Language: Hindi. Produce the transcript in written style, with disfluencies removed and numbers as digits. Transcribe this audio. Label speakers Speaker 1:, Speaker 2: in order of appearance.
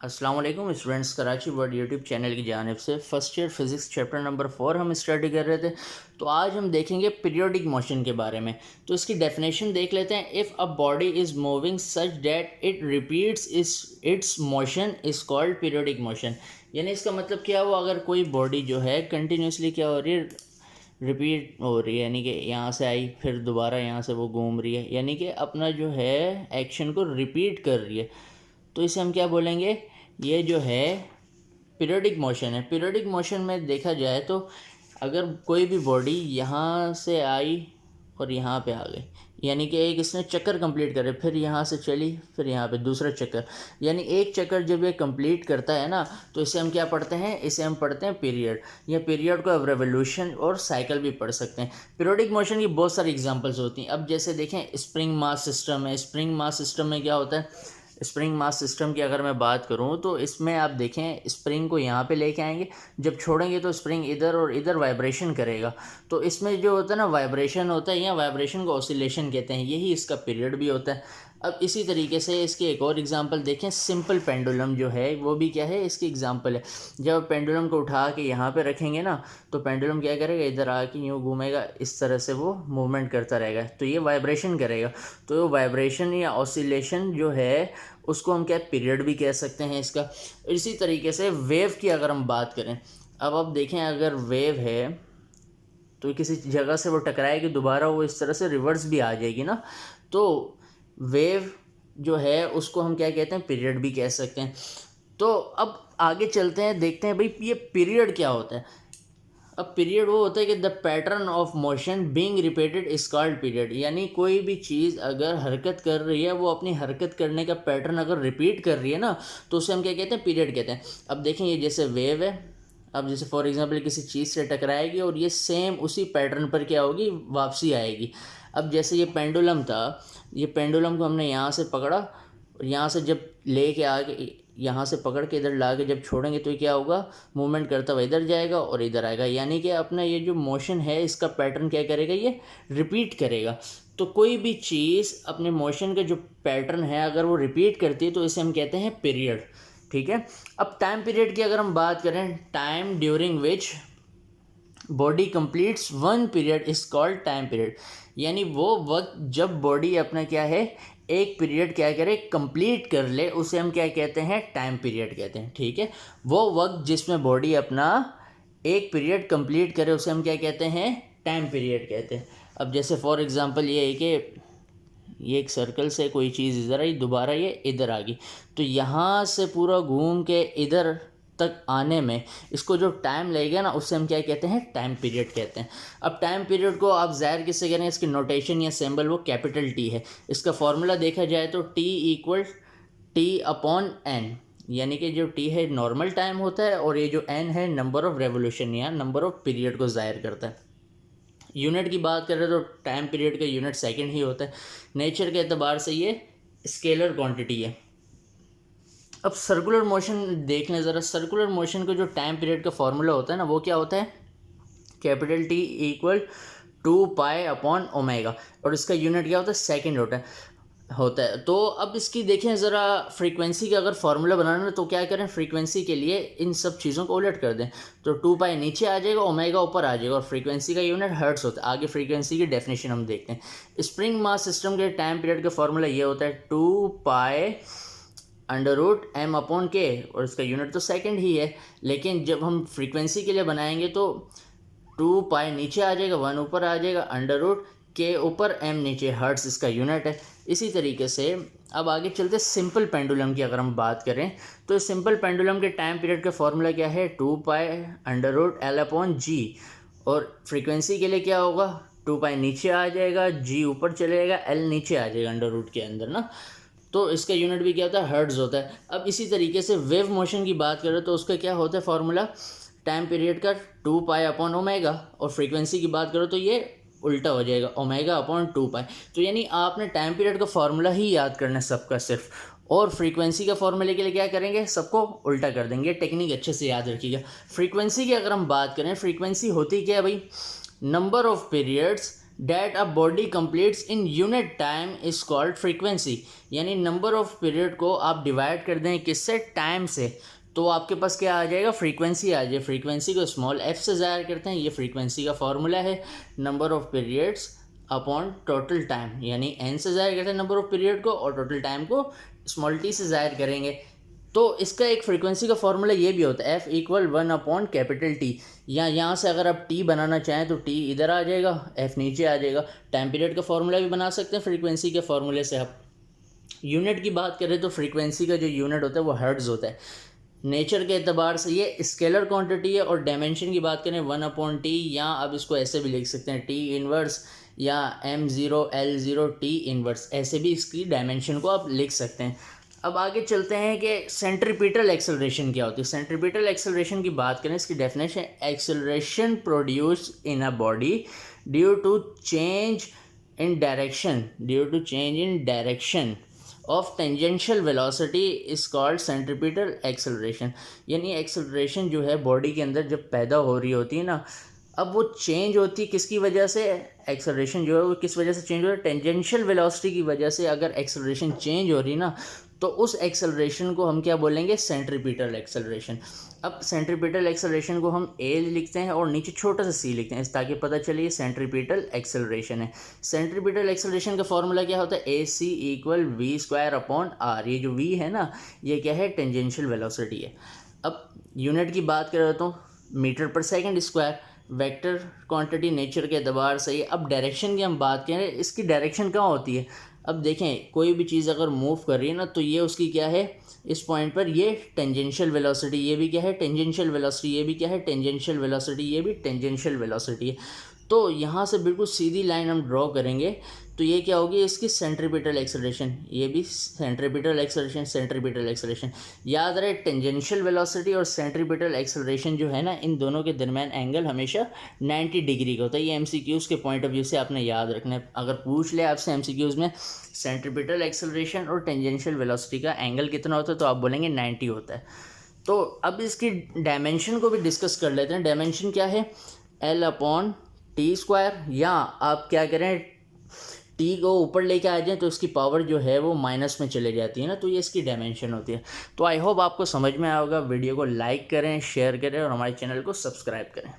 Speaker 1: अस्सलाम वालेकुम students, Karachi world YouTube channel की जानिब से first year physics chapter number 4 हम स्टडी कर रहे थे। तो आज हम देखेंगे पीरियोडिक मोशन के बारे में। तो इसकी डेफिनेशन देख लेते हैं। If a body is moving such that it repeats it's motion is called periodic motion. यानी इसका मतलब क्या हुआ, अगर कोई बॉडी जो है कंटिन्यूसली क्या हो रही है, रिपीट हो रही है, यानी कि यहाँ से आई फिर दोबारा यहाँ से वो घूम रही है, यानी कि अपना जो है एक्शन को रिपीट कर रही है, तो इसे हम क्या बोलेंगे, ये जो है पीरियोडिक मोशन है। पीरियोडिक मोशन में देखा जाए तो अगर कोई भी बॉडी यहाँ से आई और यहाँ पे आ गई, यानी कि एक इसने चक्कर कंप्लीट करे, फिर यहाँ से चली, फिर यहाँ पे दूसरा चक्कर, यानी एक चक्कर जब ये कंप्लीट करता है ना, तो इसे हम क्या पढ़ते हैं, इसे हम पढ़ते हैं पीरियड, या पीरियड को अब रेवोल्यूशन और साइकिल भी पढ़ सकते हैं। पीरियोडिक मोशन की बहुत सारी एग्जांपल्स होती हैं। अब जैसे देखें, स्प्रिंग मास सिस्टम है। स्प्रिंग मास सिस्टम में क्या होता है, स्प्रिंग मास सिस्टम की अगर मैं बात करूं तो इसमें आप देखें, स्प्रिंग को यहाँ पे लेके आएंगे, जब छोड़ेंगे तो स्प्रिंग इधर और इधर वाइब्रेशन करेगा। तो इसमें जो होता है ना, वाइब्रेशन होता है, या वाइब्रेशन को ऑसिलेशन कहते हैं, यही इसका पीरियड भी होता है। अब इसी तरीके से इसकी एक और एग्जांपल देखें, सिंपल पेंडुलम जो है वो भी क्या है, इसकी एग्जांपल है। जब पेंडुलम को उठा के यहाँ पे रखेंगे ना, तो पेंडुलम क्या करेगा, इधर आके यूँ घूमेगा, इस तरह से वो मूवमेंट करता रहेगा, तो ये वाइब्रेशन करेगा। तो वाइब्रेशन या ऑसिलेशन जो है उसको हम क्या, पीरियड भी कह सकते हैं इसका। इसी तरीके से वेव की अगर हम बात करें, अब आप देखें, अगर वेव है तो किसी जगह से वो टकराएगी, दोबारा वो इस तरह से रिवर्स भी आ जाएगी ना, तो वेव जो है उसको हम क्या कहते हैं, पीरियड भी कह सकते हैं। तो अब आगे चलते हैं, देखते हैं भाई ये पीरियड क्या होता है। अब पीरियड वो होता है कि the pattern of motion being repeated is called period, यानी कोई भी चीज़ अगर हरकत कर रही है, वो अपनी हरकत करने का पैटर्न अगर रिपीट कर रही है ना, तो उसे हम क्या कहते हैं, पीरियड कहते हैं। अब देखें, ये जैसे वेव है, अब जैसे फॉर एग्जांपल किसी चीज़ से टकराएगी और ये सेम उसी पैटर्न पर क्या होगी, वापसी आएगी। अब जैसे ये पेंडुलम था, ये पेंडुलम को हमने यहाँ से पकड़ा और यहाँ से जब ले के आगे, यहाँ से पकड़ के इधर ला के जब छोड़ेंगे तो ये क्या होगा, मूवमेंट करता हुआ इधर जाएगा और इधर आएगा, यानी कि अपना ये जो मोशन है इसका पैटर्न क्या करेगा, ये रिपीट करेगा। तो कोई भी चीज़ अपने मोशन का जो पैटर्न है अगर वो रिपीट करती है तो इसे हम कहते हैं पीरियड। ठीक है। अब टाइम पीरियड की अगर हम बात करें, time during which body completes one period is called time period, यानी वो वक्त जब बॉडी अपना क्या है, एक पीरियड क्या करे, कंप्लीट कर ले, उसे हम क्या कहते हैं, टाइम पीरियड कहते हैं। ठीक है। वो वक्त जिसमें बॉडी अपना एक पीरियड कंप्लीट करे उसे हम क्या कहते हैं, टाइम पीरियड कहते हैं। अब जैसे फॉर एग्जांपल ये है कि ये एक सर्कल से कोई चीज़ इधर आई, दोबारा ये इधर आ गई, तो यहाँ से पूरा घूम के इधर तक आने में इसको जो टाइम लगेगा ना, उससे हम क्या कहते हैं, टाइम पीरियड कहते हैं। अब टाइम पीरियड को आप ज़ाहिर किससे कह रहे हैं, इसकी नोटेशन या सिंबल वो कैपिटल टी है। इसका फॉर्मूला देखा जाए तो T equal T upon N, यानी कि जो टी है नॉर्मल टाइम होता है और ये जो एन है नंबर ऑफ रेवोल्यूशन या नंबर ऑफ पीरियड को ज़ाहिर करता है। यूनिट की बात करें तो टाइम पीरियड का यूनिट सेकंड ही होता है। नेचर के एतबार से ये स्केलर क्वांटिटी है। अब सर्कुलर मोशन देख लें ज़रा। सर्कुलर मोशन का जो टाइम पीरियड का फॉर्मूला होता है ना, वो क्या होता है, capital T equal 2 pi upon omega, और इसका यूनिट क्या होता है, सेकंड होता है। तो अब इसकी देखें ज़रा, फ्रीक्वेंसी का अगर फार्मूला बनाना है तो क्या करें, फ्रीक्वेंसी के लिए इन सब चीज़ों को उलट कर दें, तो 2 पाई नीचे आ जाएगा, ओमेगा ऊपर आ जाएगा, और फ्रीक्वेंसी का यूनिट हर्ट्स होता है। आगे फ्रीक्वेंसी की डेफिनेशन हम देखते हैं। स्प्रिंग मास सिस्टम के टाइम पीरियड का फार्मूला ये होता है 2 pi under root M upon K, और इसका यूनिट तो सेकंड ही है, लेकिन जब हम फ्रीक्वेंसी के लिए बनाएंगे तो 2 पाई नीचे आ जाएगा, 1 ऊपर आ जाएगा, अंडर रूट के ऊपर एम नीचे, हर्ट्स इसका यूनिट है। इसी तरीके से अब आगे चलते सिंपल पेंडुलम की अगर हम बात करें तो सिंपल पेंडुलम के टाइम पीरियड का फॉर्मूला क्या है, 2 pi under root L upon G, और फ्रीक्वेंसी के लिए क्या होगा, 2 पाई नीचे आ जाएगा, जी ऊपर चलेगा, एल नीचे आ जाएगा अंडर रूट के अंदर ना, तो इसका यूनिट भी क्या होता है, हर्ट्ज होता है। अब इसी तरीके से वेव मोशन की बात करें तो उसका क्या होता है फॉर्मूला, टाइम पीरियड का 2 पाई अपॉन ओमेगा, और फ्रीक्वेंसी की बात करो तो ये उल्टा हो जाएगा, ओमेगा अपॉन 2 पाई। तो यानी आपने टाइम पीरियड का फार्मूला ही याद करना है सबका सिर्फ, और फ्रीक्वेंसी का फॉर्मूले के लिए क्या करेंगे, सबको उल्टा कर देंगे। टेक्निक अच्छे से याद रखिएगा। फ्रीक्वेंसी की अगर हम बात करें, फ्रीक्वेंसी होती क्या है भाई, number of periods that a body completes in unit time is called frequency. यानी नंबर ऑफ पीरियड को आप डिवाइड कर दें किससे, टाइम से, तो आपके पास क्या आ जाएगा, फ्रीक्वेंसी आ जाए। फ्रीक्वेंसी को स्मॉल एफ से ज़ाहिर करते हैं, ये फ्रीक्वेंसी का फॉर्मूला है। Number of periods upon total time, यानी एन से ज़ाहिर करते हैं नंबर ऑफ पीरियड को, और टोटल टाइम को स्मॉल टी से ज़ाहिर करेंगे। तो इसका एक फ्रीक्वेंसी का फॉर्मूला ये भी होता है, एफ इक्वल 1/T। या यहाँ से अगर आप टी बनाना चाहें तो टी इधर आ जाएगा, एफ नीचे आ जाएगा। टाइम पीरियड का फॉर्मूला भी बना सकते हैं फ्रीक्वेंसी के फॉर्मूले से। आप यूनिट की बात करें तो फ्रीक्वेंसी का जो यूनिट होता है वो हर्ट्ज़ होता है। नेचर के एतबार से ये स्केलर क्वांटिटी है, और डायमेंशन की बात करें 1/T, या आप इसको ऐसे भी लिख सकते हैं टी इनवर्स, या M0L0 टी इनवर्स, ऐसे भी इसकी डायमेंशन को आप लिख सकते हैं। अब आगे चलते हैं कि सेंट्रीपिटल एक्सेलरेशन क्या होती है। सेंट्रीपिटल एक्सेलरेशन की बात करें, इसकी definition, acceleration produce in a body due to change in direction of tangential velocity is called centripetal acceleration. यानी एक्सेलरेशन जो है बॉडी के अंदर जब पैदा हो रही होती है ना, अब वो चेंज होती है किसकी वजह से, एक्सेलरेशन जो है वो किस वजह से चेंज हो रही है, टेंजेंशियल वेलोसिटी की वजह से। अगर एक्सेलरेशन चेंज हो रही है ना, तो उस एक्सेलरेशन को हम क्या बोलेंगे, सेंट्रीपिटल एक्सेलरेशन। अब सेंट्रीपिटल एक्सेलरेशन को हम ए लिखते हैं और नीचे छोटा सा सी लिखते हैं, ताकि पता चले ये सेंट्रीपिटल एक्सेलरेशन है। सेंट्रीपिटल एक्सेलरेशन का फॉर्मूला क्या होता है, AC=v²/r। ये जो v है ना, ये क्या है, टेंजेंशियल वेलोसिटी है। अब यूनिट की बात करें तो मीटर पर second square, vector quantity nature के एतबार से। अब डायरेक्शन की हम बात करें, इसकी डायरेक्शन कहाँ होती है। अब देखें, कोई भी चीज़ अगर मूव कर रही है ना, तो ये उसकी क्या है, इस पॉइंट पर ये टेंजेंशियल वेलोसिटी, ये भी क्या है, टेंजेंशियल वेलोसिटी, ये भी क्या है, टेंजेंशियल वेलोसिटी, ये भी टेंजेंशियल वेलोसिटी है। तो यहाँ से बिल्कुल सीधी लाइन हम ड्रॉ करेंगे, तो ये क्या होगी, इसकी सेंट्रीपिटल एक्सेलरेशन, ये भी सेंट्रीपिटल एक्सेलरेशन, सेंट्रीपिटल एक्सेलरेशन। याद रहे, टेंजेंशियल वेलोसिटी और सेंट्रीपिटल एक्सेलरेशन जो है ना, इन दोनों के दरमियान एंगल हमेशा 90 डिग्री का होता है। ये एमसीक्यूज़ के पॉइंट ऑफ व्यू से आपने याद रखना है। अगर पूछ ले आपसे एमसीक्यूज़ में सेंट्रीपिटल एक्सेलरेशन और टेंजेंशियल वेलोसिटी का एंगल कितना होता है, तो आप बोलेंगे 90 होता है। तो अब इसकी डायमेंशन को भी डिस्कस कर लेते हैं। डायमेंशन क्या है, L/T², या आप क्या करें, टी को ऊपर लेके आ जाए तो इसकी पावर जो है वो माइनस में चले जाती है ना, तो ये इसकी डायमेंशन होती है। तो आई होप आपको समझ में आएगा। वीडियो को लाइक करें, शेयर करें और हमारे चैनल को सब्सक्राइब करें।